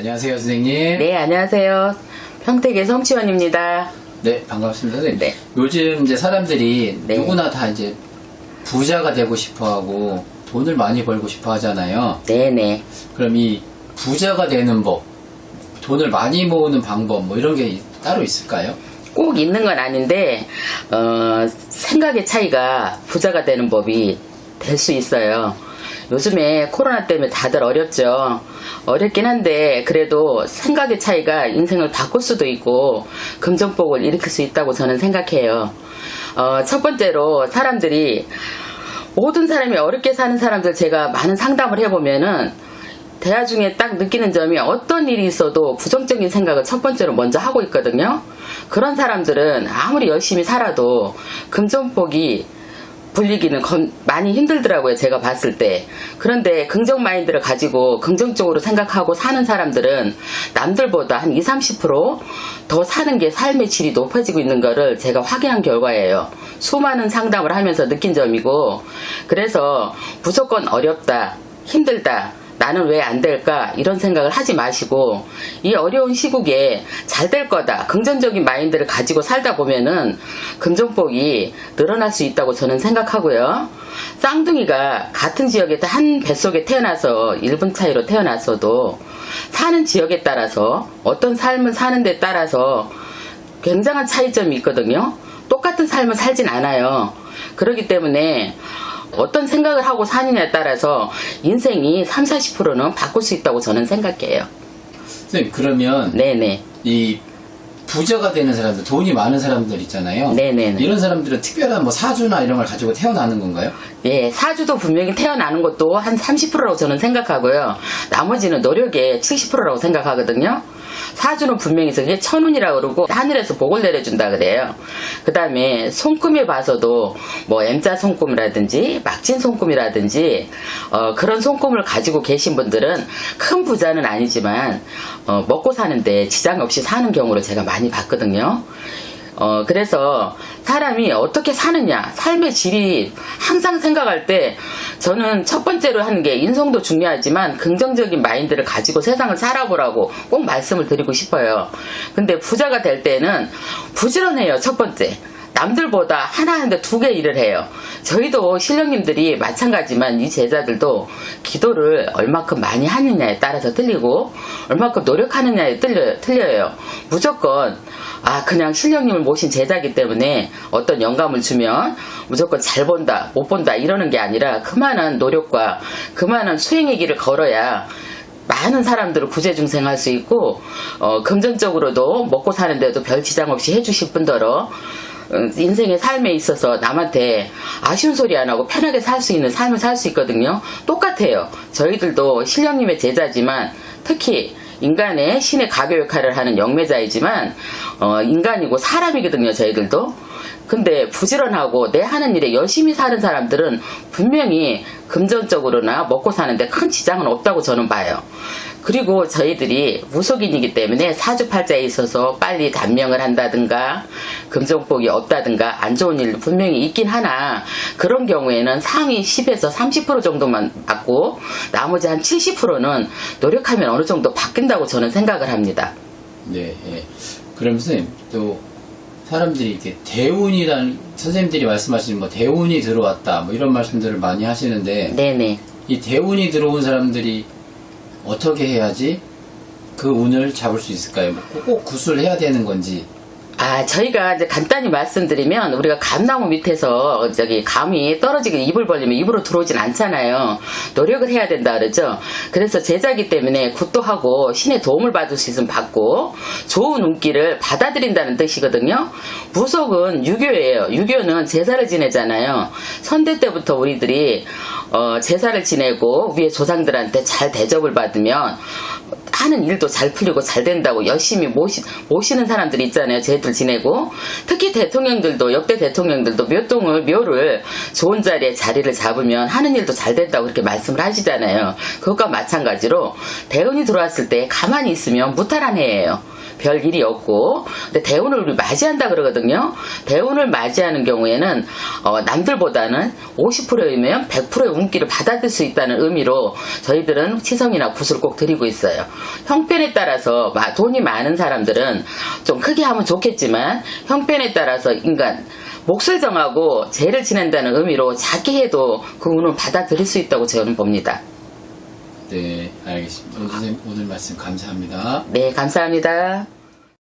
안녕하세요, 선생님. 네, 안녕하세요. 평택의 성치원입니다. 네, 반갑습니다, 선생님. 네. 요즘 이제 사람들이 네. 누구나 다 이제 부자가 되고 싶어 하고 돈을 많이 벌고 싶어 하잖아요. 네네. 그럼 이 부자가 되는 법, 돈을 많이 모으는 방법, 뭐 이런 게 따로 있을까요? 꼭 있는 건 아닌데, 생각의 차이가 부자가 되는 법이 될 수 있어요. 요즘에 코로나 때문에 다들 어렵죠. 어렵긴 한데 그래도 생각의 차이가 인생을 바꿀 수도 있고 긍정복을 일으킬 수 있다고 저는 생각해요. 첫 번째로 사람들이 모든 사람이 어렵게 사는 사람들 제가 많은 상담을 해보면은 대화 중에 딱 느끼는 점이 어떤 일이 있어도 부정적인 생각을 첫 번째로 먼저 하고 있거든요. 그런 사람들은 아무리 열심히 살아도 긍정복이 불리기는 많이 힘들더라고요, 제가 봤을 때. 그런데 긍정 마인드를 가지고 긍정적으로 생각하고 사는 사람들은 남들보다 한 20, 30%더 사는 게 삶의 질이 높아지고 있는 거를 제가 확인한 결과예요. 수많은 상담을 하면서 느낀 점이고, 그래서 무조건 어렵다, 힘들다, 나는 왜 안 될까 이런 생각을 하지 마시고 이 어려운 시국에 잘 될 거다 긍정적인 마인드를 가지고 살다 보면은 긍정복이 늘어날 수 있다고 저는 생각하고요. 쌍둥이가 같은 지역에 한 뱃속에 태어나서 1분 차이로 태어났어도 사는 지역에 따라서 어떤 삶을 사는 데 따라서 굉장한 차이점이 있거든요. 똑같은 삶을 살진 않아요. 그렇기 때문에 어떤 생각을 하고 사느냐에 따라서 인생이 30, 40%는 바꿀 수 있다고 저는 생각해요. 선생님, 그러면 네네. 이 부자가 되는 사람들, 돈이 많은 사람들 있잖아요. 네네네. 이런 사람들은 특별한 뭐 사주나 이런 걸 가지고 태어나는 건가요? 예, 사주도 분명히 태어나는 것도 한 30%라고 저는 생각하고요. 나머지는 노력의 70%라고 생각하거든요. 사주는 분명히 그게 천운이라고 그러고 하늘에서 복을 내려준다 그래요. 그 다음에 손금에 봐서도 뭐 M자 손금이라든지 막진 손금이라든지 그런 손금을 가지고 계신 분들은 큰 부자는 아니지만 먹고 사는데 지장 없이 사는 경우를 제가 많이 봤거든요. 그래서 사람이 어떻게 사느냐, 삶의 질이 항상 생각할 때 저는 첫 번째로 하는 게 인성도 중요하지만 긍정적인 마인드를 가지고 세상을 살아보라고 꼭 말씀을 드리고 싶어요. 근데 부자가 될 때는 부지런해요, 첫 번째. 남들보다 하나인데 2개 일을 해요. 저희도 신령님들이 마찬가지만 이 제자들도 기도를 얼마큼 많이 하느냐에 따라서 틀리고 얼마큼 노력하느냐에 틀려요. 무조건 그냥 신령님을 모신 제자이기 때문에 어떤 영감을 주면 무조건 잘 본다 못 본다 이러는 게 아니라 그만한 노력과 그만한 수행의 길을 걸어야 많은 사람들을 구제중생할 수 있고 금전적으로도 먹고 사는데도 별 지장 없이 해주실 분더러 인생의 삶에 있어서 남한테 아쉬운 소리 안 하고 편하게 살 수 있는 삶을 살 수 있거든요. 똑같아요. 저희들도 신령님의 제자지만 특히 인간의 신의 가교 역할을 하는 영매자이지만 인간이고 사람이거든요, 저희들도. 근데 부지런하고 내 하는 일에 열심히 사는 사람들은 분명히 금전적으로나 먹고 사는데 큰 지장은 없다고 저는 봐요. 그리고 저희들이 무속인이기 때문에 사주팔자에 있어서 빨리 단명을 한다든가 금전복이 없다든가 안 좋은 일도 분명히 있긴 하나 그런 경우에는 상위 10에서 30% 정도만 받고 나머지 한 70%는 노력하면 어느 정도 바뀐다고 저는 생각을 합니다. 네. 그럼 선생님, 또 사람들이 이렇게 대운이란 선생님들이 말씀하시는 뭐 대운이 들어왔다 뭐 이런 말씀들을 많이 하시는데 네네. 이 대운이 들어온 사람들이 어떻게 해야지 그 운을 잡을 수 있을까요? 뭐 꼭 구슬해야 되는 건지. 저희가 이제 간단히 말씀드리면 우리가 감나무 밑에서 감이 떨어지게 입을 벌리면 입으로 들어오진 않잖아요. 노력을 해야 된다 그러죠. 그래서 제자기 때문에 굿도 하고 신의 도움을 받을 수 있으면 받고 좋은 운기를 받아들인다는 뜻이거든요. 무속은 유교예요. 유교는 제사를 지내잖아요. 선대 때부터 우리들이 제사를 지내고 위에 조상들한테 잘 대접을 받으면 하는 일도 잘 풀리고 잘 된다고 열심히 모시는 사람들이 있잖아요. 제들 지내고 특히 대통령들도 역대 대통령들도 묘를 좋은 자리를 잡으면 하는 일도 잘 된다고 그렇게 말씀을 하시잖아요. 그것과 마찬가지로 대운이 들어왔을 때 가만히 있으면 무탈한 해예요. 별 일이 없고, 근데 대운을 맞이한다 그러거든요. 대운을 맞이하는 경우에는 남들보다는 50%이면 100%의 운기를 받아들일 수 있다는 의미로 저희들은 치성이나 굿을 꼭 드리고 있어요. 형편에 따라서 돈이 많은 사람들은 좀 크게 하면 좋겠지만, 형편에 따라서 인간 몫을 정하고 죄를 지낸다는 의미로 작게 해도 그 운을 받아들일 수 있다고 저는 봅니다. 네, 알겠습니다. 선생님 오늘 말씀 감사합니다. 네, 감사합니다.